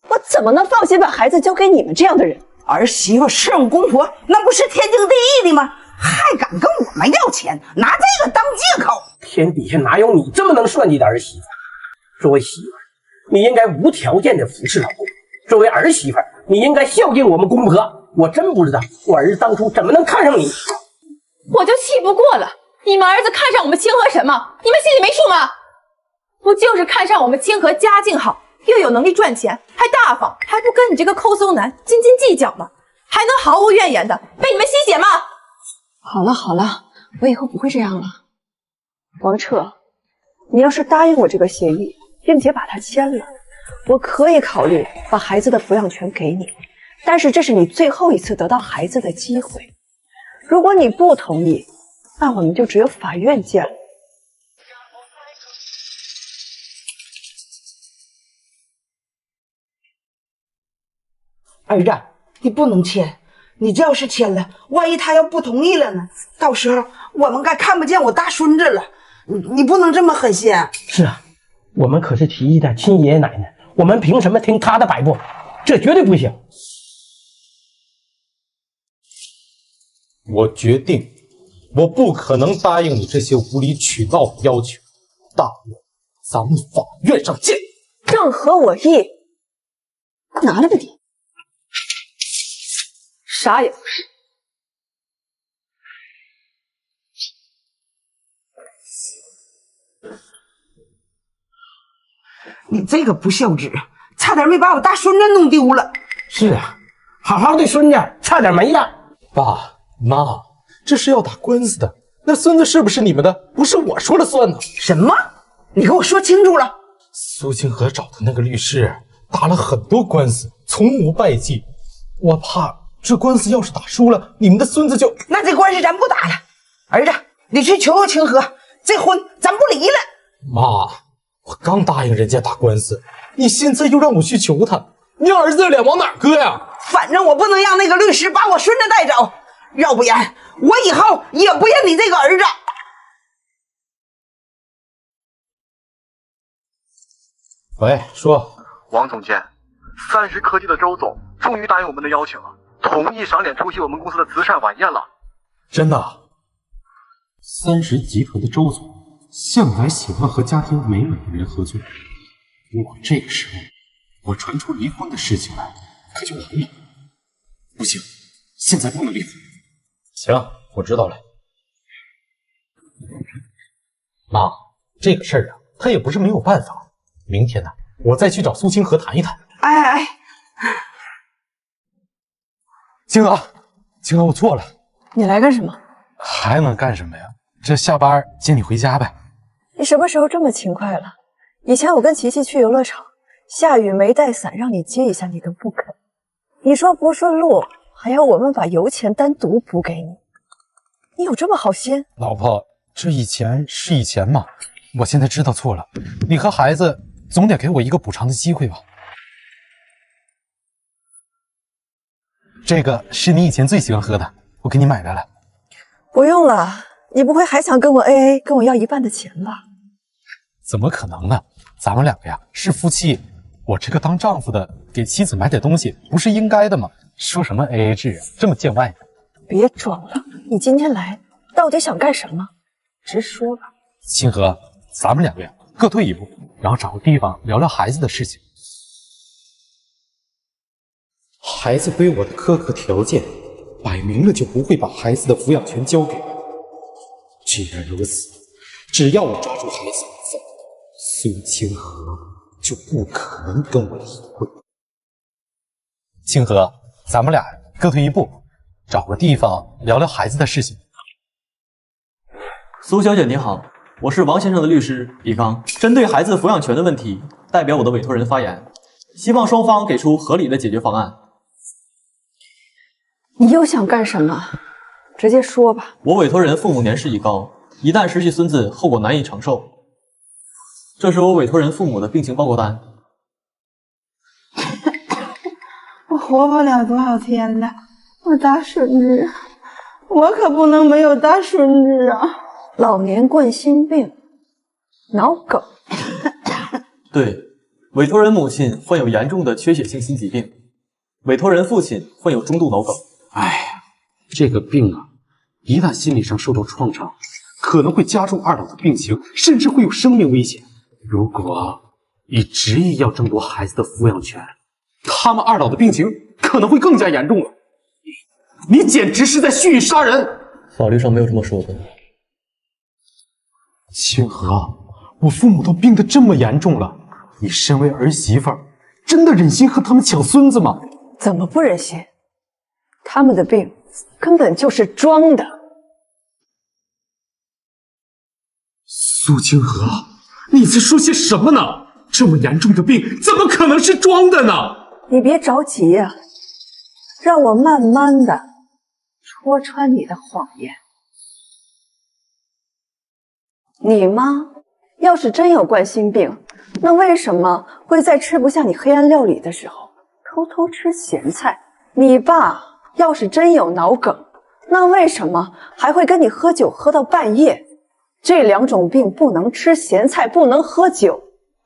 我怎么能放心把孩子交给你们这样的人？儿媳妇侍奉公婆，那不是天经地义的吗？还敢跟我们要钱，拿这个当借口？天底下哪有你这么能算计的儿媳妇？作为媳妇，你应该无条件的服侍老公；作为儿媳妇，你应该孝敬我们公婆。我真不知道我儿子当初怎么能看上你。我就气不过了，你们儿子看上我们清河什么？你们心里没数吗？不就是看上我们清河家境好，又有能力赚钱，还大方，还不跟你这个抠搜男斤斤计较吗？还能毫无怨言的被你们吸血吗？好了，我以后不会这样了。王彻，你要是答应我这个协议，并且把它签了，我可以考虑把孩子的抚养权给你，但是这是你最后一次得到孩子的机会。如果你不同意，那我们就只有法院见了。儿子，你不能签，你这要是签了，万一他要不同意了呢？到时候我们该看不见我大孙子了。你不能这么狠心。是啊，我们可是提议的亲爷爷奶奶，我们凭什么听他的摆布？这绝对不行。我决定，我不可能答应你这些无理取闹的要求。大不了咱们法院上见。正合我意。拿了吧你，啥也不是。你这个不孝子，差点没把我大孙子弄丢了。是啊，好好的孙子差点没了。爸妈，这是要打官司的，那孙子是不是你们的，不是我说了算呢。什么？你给我说清楚了。苏清河找的那个律师打了很多官司，从无败绩。我怕这官司要是打输了，你们的孙子就……那这官司咱不打了。儿子，你去求求清河，这婚咱不离了。妈，我刚答应人家打官司，你现在又让我去求他，你儿子的脸往哪搁呀？反正我不能让那个律师把我孙子带走，要不然我以后也不认你这个儿子。喂，说，王总监，30科技的周总终于答应我们的邀请了，同意赏脸出席我们公司的慈善晚宴了。真的？30集团的周总向来喜欢和家庭美满的人合作，如果这个时候我传出离婚的事情来，可就完了。不行，现在不能离婚。行，我知道了。妈，这个事儿啊，他也不是没有办法。明天呢，我再去找苏清河谈一谈。哎，清河，我错了。你来干什么？还能干什么呀？这下班接你回家呗。你什么时候这么勤快了？以前我跟琪琪去游乐场，下雨没带伞，让你接一下你都不肯。你说不顺路，还要我们把油钱单独补给你。你有这么好心？老婆，这以前是以前嘛，我现在知道错了。你和孩子总得给我一个补偿的机会吧。这个是你以前最喜欢喝的，我给你买来了。不用了，你不会还想跟我 AA， 跟我要一半的钱吧？怎么可能呢？咱们两个呀是夫妻，我这个当丈夫的给妻子买点东西，不是应该的吗？说什么 AA 制啊，这么见外呢？别装了，你今天来到底想干什么？直说吧。清河，咱们两个呀各退一步，然后找个地方聊聊孩子的事情。孩子对我的苛刻条件，摆明了就不会把孩子的抚养权交给我。既然如此，只要我抓住孩子不放，苏清河就不可能跟我离婚。清河，咱们俩各退一步，找个地方聊聊孩子的事情。苏小姐您好，我是王先生的律师李刚，针对孩子抚养权的问题，代表我的委托人发言，希望双方给出合理的解决方案。你又想干什么？直接说吧。我委托人父母年事已高，一旦失去孙子，后果难以承受。这是我委托人父母的病情报告单。我活不了多少天了，我大孙子，我可不能没有大孙子啊！老年冠心病，脑梗。对，委托人母亲患有严重的缺血性心疾病，委托人父亲患有中度脑梗。哎呀，这个病啊，一旦心理上受到创伤，可能会加重二老的病情，甚至会有生命危险。如果你执意要争夺孩子的抚养权，他们二老的病情可能会更加严重了。你简直是在蓄意杀人！法律上没有这么说的。清河，我父母都病得这么严重了，你身为儿媳妇儿，真的忍心和他们抢孙子吗？怎么不忍心？他们的病根本就是装的。苏清河，你在说些什么呢？这么严重的病，怎么可能是装的呢？你别着急呀，让我慢慢的戳穿你的谎言。你吗？要是真有冠心病，那为什么会在吃不下你黑暗料理的时候偷偷吃咸菜？你爸要是真有脑梗，那为什么还会跟你喝酒喝到半夜？这2种病不能吃咸菜，不能喝酒，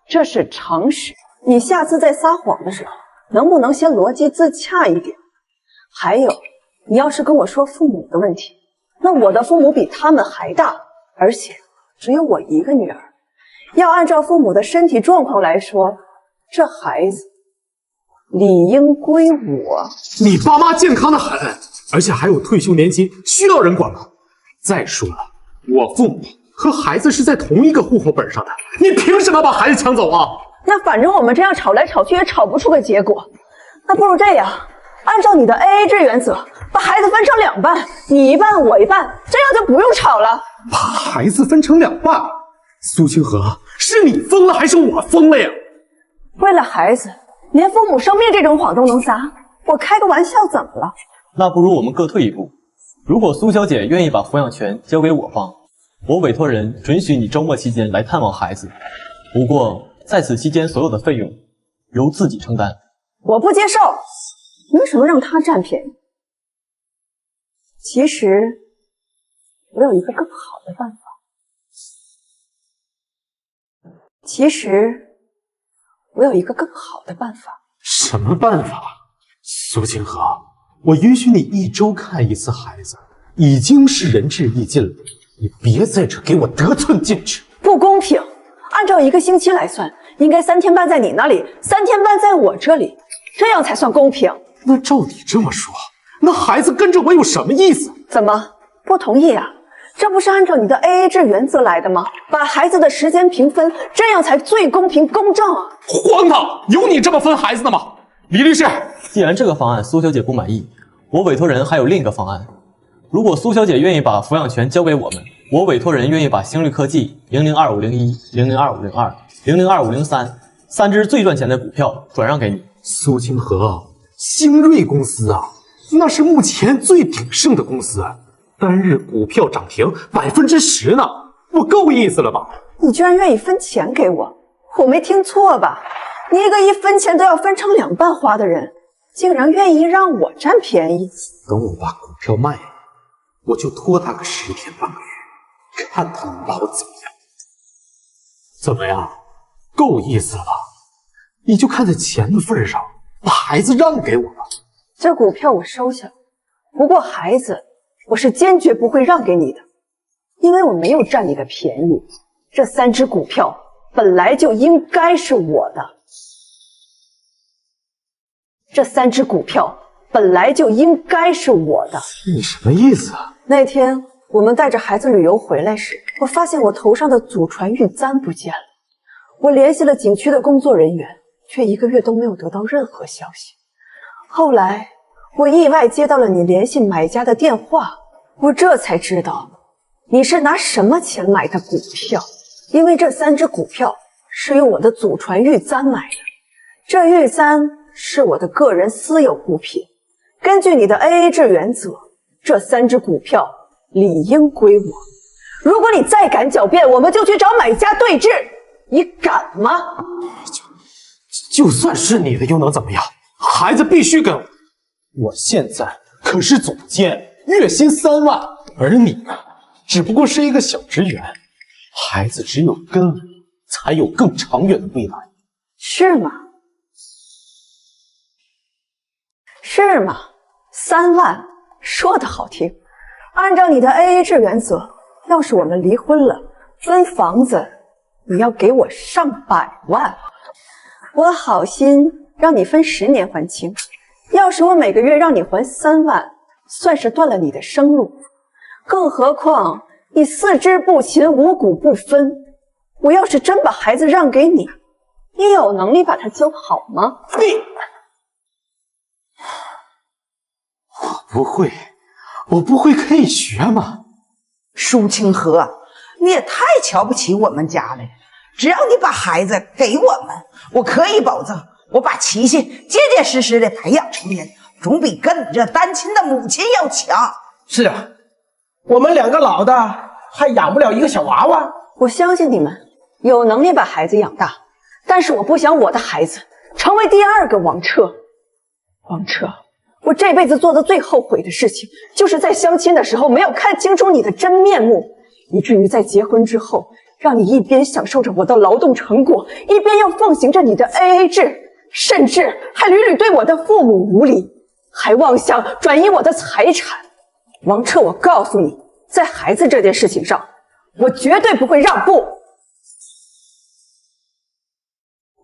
这是常识。你下次在撒谎的时候，能不能先逻辑自洽一点？还有，你要是跟我说父母的问题，那我的父母比他们还大，而且只有我一个女儿。要按照父母的身体状况来说，这孩子理应归我。你爸妈健康的很，而且还有退休年金，需要人管吗？再说了，我父母和孩子是在同一个户口本上的，你凭什么把孩子抢走啊？那反正我们这样吵来吵去也吵不出个结果，那不如这样，按照你的 AA 制原则，把孩子分成2半，你一半我一半，这样就不用吵了。把孩子分成2半？苏清河，是你疯了还是我疯了呀？为了孩子，连父母生病这种谎都能撒，我开个玩笑怎么了？那不如我们各退一步。如果苏小姐愿意把抚养权交给我方，我委托人准许你周末期间来探望孩子，不过在此期间所有的费用由自己承担。我不接受，凭什么让他占便宜？其实我有一个更好的办法。什么办法？苏清河，我允许你1周看1次孩子，已经是仁至义尽了，你别在这给我得寸进尺。不公平！按照1个星期来算，应该3天半在你那里，3天半在我这里，这样才算公平。那照你这么说，那孩子跟着我有什么意思？怎么不同意啊？这不是按照你的 AA 制原则来的吗？把孩子的时间平分，这样才最公平公正啊！荒唐！有你这么分孩子的吗？李律师，既然这个方案苏小姐不满意，我委托人还有另一个方案。如果苏小姐愿意把抚养权交给我们，我委托人愿意把星瑞科技002501、002502、002503 3只最赚钱的股票转让给你。苏清河，星瑞公司啊，那是目前最鼎盛的公司，单日股票涨停10%呢，我够意思了吧？你居然愿意分钱给我，我没听错吧？你一个1分钱都要分成2半花的人，竟然愿意让我占便宜？等我把股票卖了，我就拖他个10天半个月，看他能把我怎么样？怎么样？够意思了吧？你就看在钱的份上，把孩子让给我吧。这股票我收下了，不过孩子我是坚决不会让给你的，因为我没有占你的便宜。这3只股票本来就应该是我的。你什么意思啊？那天我们带着孩子旅游回来时，我发现我头上的祖传玉簪不见了。我联系了景区的工作人员，却1个月都没有得到任何消息。后来我意外接到了你联系买家的电话，我这才知道你是拿什么钱买的股票。因为这3只股票是用我的祖传玉簪买的，这玉簪是我的个人私有物品，根据你的 AA 制原则，这3只股票理应归我。如果你再敢狡辩，我们就去找买家对质，你敢吗？就算是你的又能怎么样？孩子必须跟我。我现在可是总监，月薪3万，而你呢，只不过是一个小职员。孩子只有跟我，才有更长远的未来。是吗？3万说的好听，按照你的 AA 制原则，要是我们离婚了，分房子，你要给我上百万。我好心让你分10年还清，要是我每个月让你还3万，算是断了你的生路。更何况你4肢不勤，5谷不分，我要是真把孩子让给你，你有能力把他教好吗？我不会可以学吗？舒清河，你也太瞧不起我们家了。只要你把孩子给我们，我可以保证，我把琪琪结结实实的培养成人，总比跟你这单亲的母亲要强。是啊，我们2个老的还养不了一个小娃娃。我相信你们有能力把孩子养大，但是我不想我的孩子成为第2个王彻。王彻，我这辈子做的最后悔的事情，就是在相亲的时候没有看清楚你的真面目，以至于在结婚之后，让你一边享受着我的劳动成果，一边又奉行着你的 AA 制，甚至还屡屡对我的父母无礼，还妄想转移我的财产。王彻，我告诉你，在孩子这件事情上，我绝对不会让步。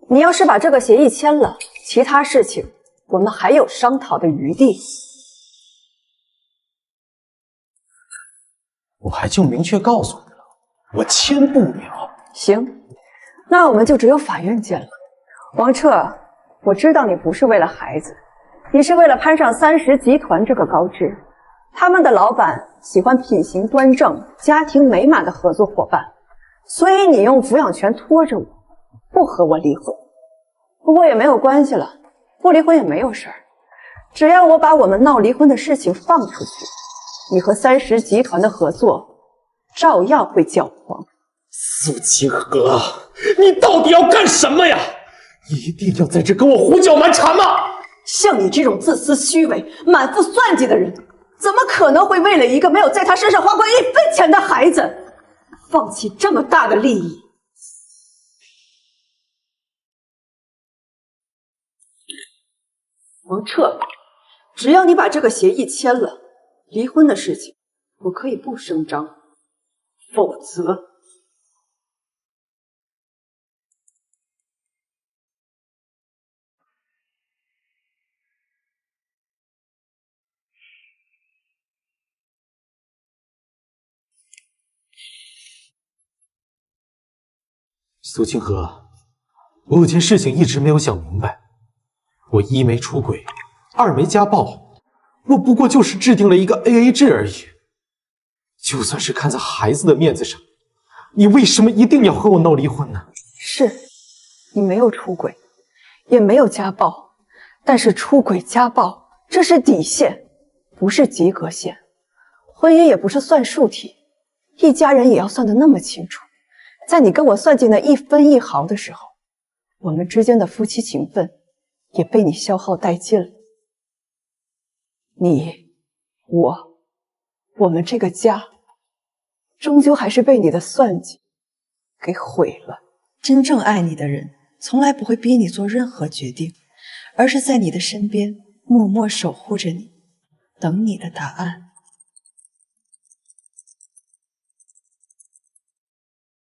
你要是把这个协议签了，其他事情我们还有商讨的余地。我还就明确告诉你了，我签不了。行，那我们就只有法院见了。王彻，我知道你不是为了孩子，你是为了攀上30集团这个高枝。他们的老板喜欢品行端正、家庭美满的合作伙伴，所以你用抚养权拖着我，不和我离婚。不过也没有关系了，不离婚也没有事儿，只要我把我们闹离婚的事情放出去，你和30集团的合作照样会搅黄。苏清河，你到底要干什么呀？一定要在这跟我胡搅蛮缠吗？像你这种自私虚伪、满腹算计的人，怎么可能会为了一个没有在他身上花过1分钱的孩子，放弃这么大的利益？王彻，只要你把这个协议签了，离婚的事情我可以不声张，否则……苏清河，我有件事情一直没有想明白。我1没出轨，2没家暴，我不过就是制定了一个 AA 制而已。就算是看在孩子的面子上，你为什么一定要和我闹离婚呢？是，你没有出轨，也没有家暴，但是出轨家暴这是底线，不是及格线。婚姻也不是算术题，一家人也要算得那么清楚。在你跟我算计那1分1毫的时候，我们之间的夫妻情分也被你消耗殆尽了。你、我们这个家，终究还是被你的算计给毁了。真正爱你的人，从来不会逼你做任何决定，而是在你的身边默默守护着你，等你的答案。